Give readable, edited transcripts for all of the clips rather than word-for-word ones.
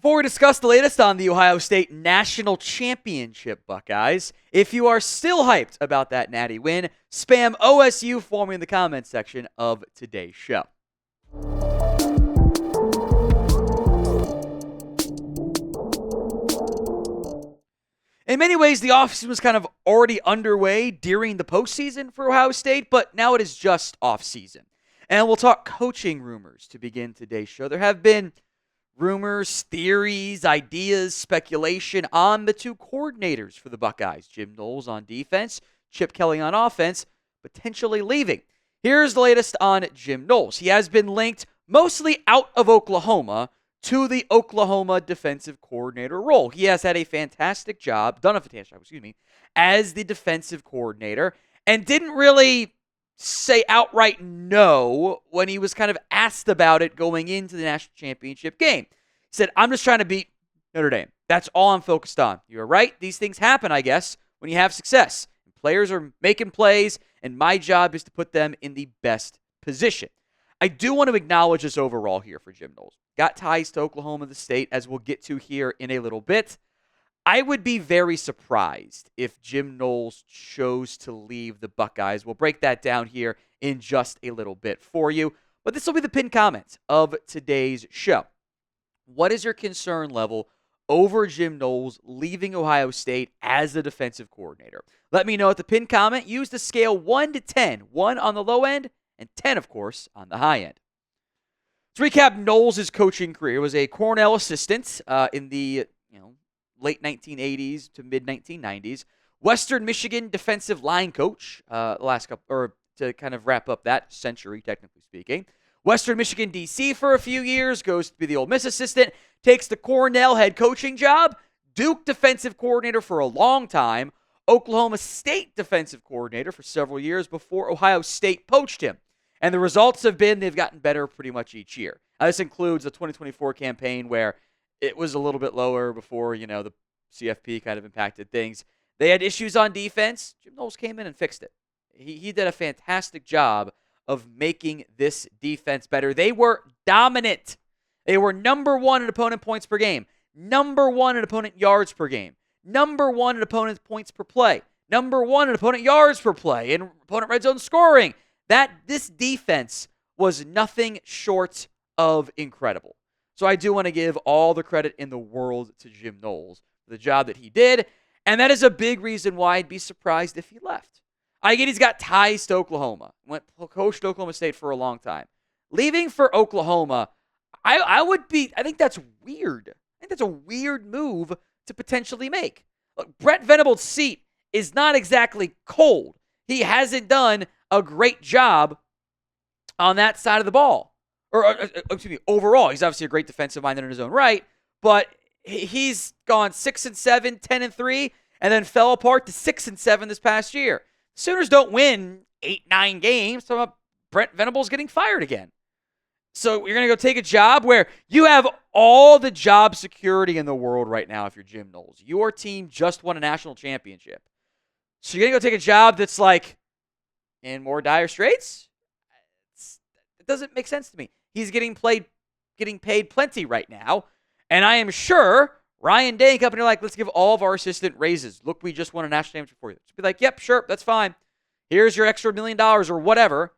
Before we discuss the latest on the Ohio State National Championship Buckeyes, if you are still hyped about that Natty win, spam OSU for me in the comments section of today's show. In many ways, the offseason was kind of already underway during the postseason for Ohio State, but now it is just offseason. And we'll talk coaching rumors to begin today's show. There have been rumors, theories, ideas, speculation on the two coordinators for the Buckeyes, Jim Knowles on defense, Chip Kelly on offense, potentially leaving. Here's the latest on Jim Knowles. He has been linked mostly out of Oklahoma to the Oklahoma defensive coordinator role. He has had a fantastic job, as the defensive coordinator, and didn't really say outright no when he was kind of asked about it going into the national championship game. He said, I'm just trying to beat Notre Dame. That's all I'm focused on. You're right. These things happen, I guess, when you have success. Players are making plays, and my job is to put them in the best position. I do want to acknowledge this overall here for Jim Knowles. Got ties to Oklahoma, the state, as we'll get to here in a little bit. I would be very surprised if Jim Knowles chose to leave the Buckeyes. We'll break that down here in just a little bit for you. But this will be the pinned comment of today's show. What is your concern level over Jim Knowles leaving Ohio State as the defensive coordinator? Let me know at the pinned comment. Use the scale 1 to 10. 1 on the low end and 10, of course, on the high end. To recap Knowles' coaching career, he was a Cornell assistant in the late 1980s to mid 1990s. Western Michigan defensive line coach to kind of wrap up that century, technically speaking. Western Michigan DC for a few years, goes to be the Ole Miss assistant, takes the Cornell head coaching job, Duke defensive coordinator for a long time, Oklahoma State defensive coordinator for several years before Ohio State poached him. And the results have been they've gotten better pretty much each year. This includes the 2024 campaign where it was a little bit lower before, the CFP kind of impacted things. They had issues on defense. Jim Knowles came in and fixed it. He did a fantastic job of making this defense better. They were dominant. They were number one in opponent points per game, number one in opponent yards per game, number one in opponent points per play, number one in opponent yards per play, and opponent red zone scoring. This defense was nothing short of incredible. So I do want to give all the credit in the world to Jim Knowles for the job that he did, and that is a big reason why I'd be surprised if he left. I get he's got ties to Oklahoma. Coached Oklahoma State for a long time. Leaving for Oklahoma, I think that's weird. I think that's a weird move to potentially make. Look, Brent Venables' seat is not exactly cold. He hasn't done a great job on that side of the ball. Overall, he's obviously a great defensive mind in his own right, but he's gone 6-7, 10-3, and then fell apart to 6-7 this past year. Sooners don't win 8-9 games, so Brent Venables getting fired again. So you're going to go take a job where you have all the job security in the world right now if you're Jim Knowles. Your team just won a national championship. So you're going to go take a job that's like in more dire straits? It doesn't make sense to me. He's getting paid plenty right now. And I am sure Ryan Day and company are like, let's give all of our assistant raises. Look, we just won a national championship for you. Just be like, yep, sure, that's fine. Here's your extra $1 million or whatever.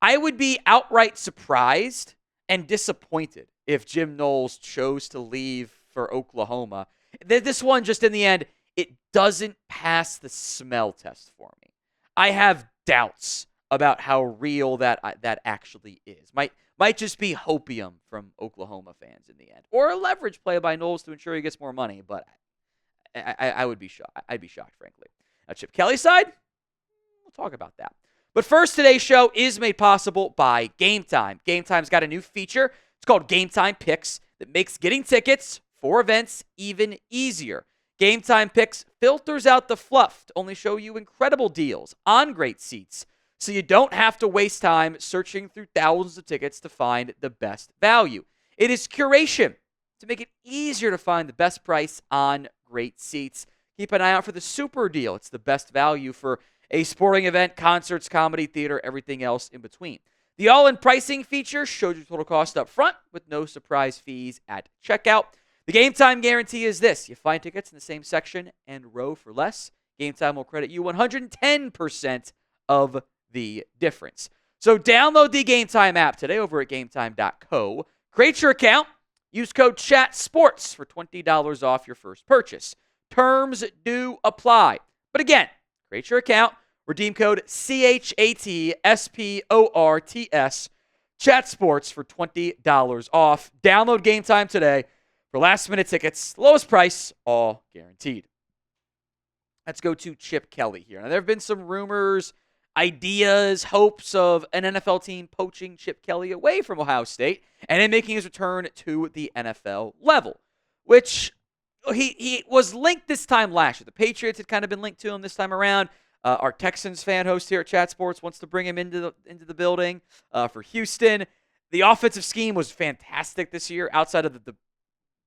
I would be outright surprised and disappointed if Jim Knowles chose to leave for Oklahoma. This one, just in the end, it doesn't pass the smell test for me. I have doubts about how real that actually is. Might just be hopium from Oklahoma fans in the end, or a leverage play by Knowles to ensure he gets more money. But I would be shocked. I'd be shocked, frankly. Now, Chip Kelly's side, we'll talk about that. But first, today's show is made possible by Game Time. Game Time's got a new feature. It's called Game Time Picks that makes getting tickets for events even easier. Game Time Picks filters out the fluff to only show you incredible deals on great seats, so you don't have to waste time searching through thousands of tickets to find the best value. It is curation to make it easier to find the best price on great seats. Keep an eye out for the super deal. It's the best value for a sporting event, concerts, comedy, theater, everything else in between. The all-in pricing feature shows you total cost up front with no surprise fees at checkout. The game time guarantee is this. You find tickets in the same section and row for less. Game time will credit you 110% of the difference. So download the Game Time app today over at gametime.co. Create your account. Use code CHATSPORTS for $20 off your first purchase. Terms do apply. But again, create your account. Redeem code CHATSPORTS. ChatSports for $20 off. Download Game Time today for last-minute tickets. Lowest price, all guaranteed. Let's go to Chip Kelly here. Now, there have been some rumors, ideas, hopes of an NFL team poaching Chip Kelly away from Ohio State and then making his return to the NFL level, which he was linked this time last year. The Patriots had kind of been linked to him this time around. Our Texans fan host here at Chat Sports wants to bring him into the building for Houston. The offensive scheme was fantastic this year. Outside of the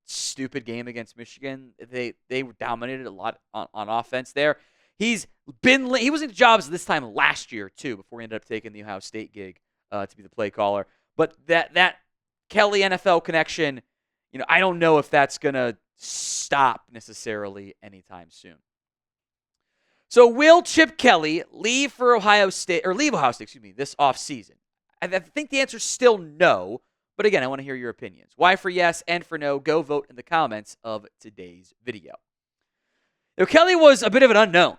stupid game against Michigan, they dominated a lot on offense there. He was in jobs this time last year too, before he ended up taking the Ohio State gig to be the play caller. But that Kelly NFL connection, I don't know if that's gonna stop necessarily anytime soon. So will Chip Kelly leave Ohio State this offseason? I think the answer is still no. But again, I want to hear your opinions. Why for yes and for no? Go vote in the comments of today's video. Now, Kelly was a bit of an unknown,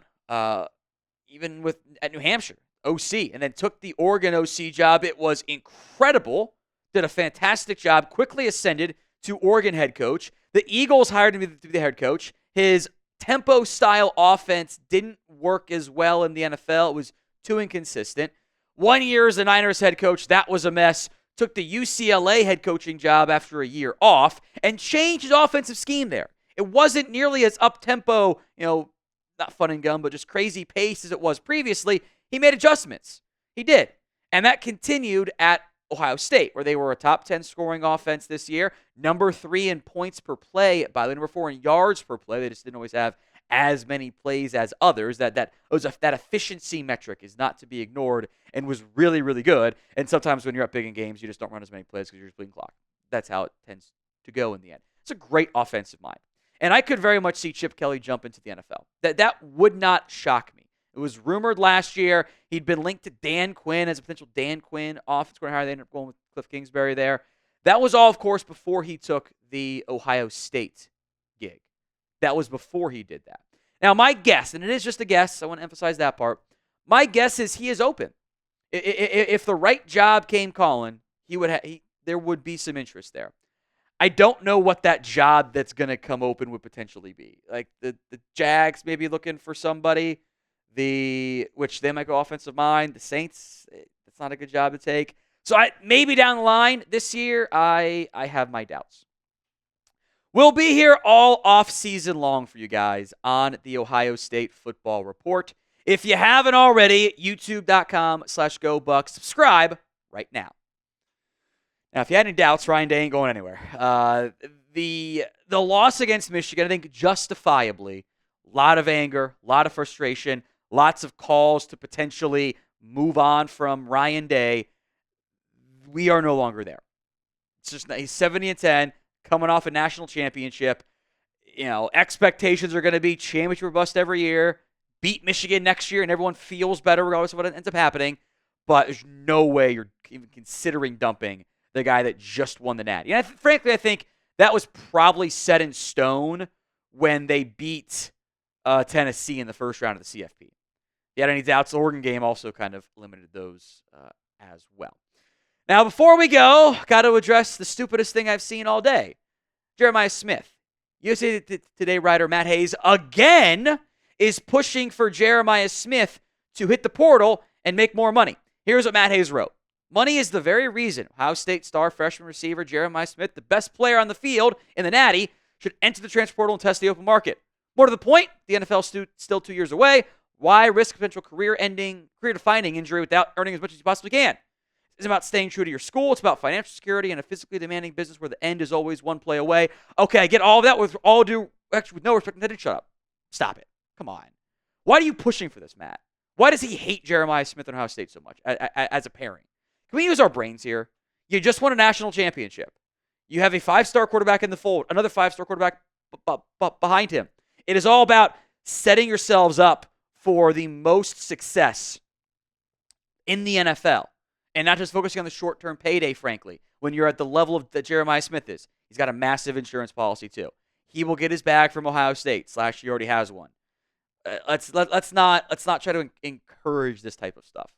even at New Hampshire, OC, and then took the Oregon OC job. It was incredible. Did a fantastic job. Quickly ascended to Oregon head coach. The Eagles hired him to be the head coach. His tempo-style offense didn't work as well in the NFL. It was too inconsistent. 1 year as the Niners head coach, that was a mess. Took the UCLA head coaching job after a year off and changed his offensive scheme there. It wasn't nearly as up-tempo, not fun and gun, but just crazy pace as it was previously. He made adjustments. He did. And that continued at Ohio State, where they were a top 10 scoring offense this year, number 3 in points per play, by the way, number 4 in yards per play. They just didn't always have as many plays as others. That efficiency metric is not to be ignored and was really, really good. And sometimes when you're up big in games, you just don't run as many plays because you're just bleeding clock. That's how it tends to go in the end. It's a great offensive mind. And I could very much see Chip Kelly jump into the NFL. That would not shock me. It was rumored last year. He'd been linked to Dan Quinn as a potential Dan Quinn offense coordinator. They ended up going with Cliff Kingsbury there. That was all, of course, before he took the Ohio State gig. That was before he did that. Now, my guess, and it is just a guess, I want to emphasize that part. My guess is he is open. If the right job came calling, there would be some interest there. I don't know what that job that's going to come open would potentially be. Like the Jags may be looking for somebody. Which they might go offensive mind. The Saints, it's not a good job to take. So maybe down the line this year, I have my doubts. We'll be here all off season long for you guys on the Ohio State Football Report. If you haven't already, youtube.com/GoBucks. Subscribe right now. Now, if you had any doubts, Ryan Day ain't going anywhere. The loss against Michigan, I think justifiably, a lot of anger, a lot of frustration, lots of calls to potentially move on from Ryan Day. We are no longer there. It's just he's 70-10, coming off a national championship. Expectations are going to be championship or bust every year. Beat Michigan next year, and everyone feels better regardless of what ends up happening. But there's no way you're even considering dumping the guy that just won the Natty. And frankly, I think that was probably set in stone when they beat Tennessee in the first round of the CFP. If you had any doubts, the Oregon game also kind of limited those as well. Now, before we go, got to address the stupidest thing I've seen all day. Jeremiah Smith. USA Today writer Matt Hayes again is pushing for Jeremiah Smith to hit the portal and make more money. Here's what Matt Hayes wrote. Money is the very reason Ohio State star freshman receiver Jeremiah Smith, the best player on the field in the Natty, should enter the transfer portal and test the open market. More to the point, the NFL still 2 years away. Why risk potential career-defining injury without earning as much as you possibly can? It's about staying true to your school. It's about financial security and a physically demanding business where the end is always one play away. Okay, I get all of that with no respect. Shut up. Stop it. Come on. Why are you pushing for this, Matt? Why does he hate Jeremiah Smith and Ohio State so much as a pairing? Can we use our brains here? You just won a national championship. You have a 5-star quarterback in the fold, another 5-star quarterback behind him. It is all about setting yourselves up for the most success in the NFL and not just focusing on the short-term payday, frankly, when you're at the level of that Jeremiah Smith is. He's got a massive insurance policy, too. He will get his bag from Ohio State, / he already has one. Let's not try to encourage this type of stuff.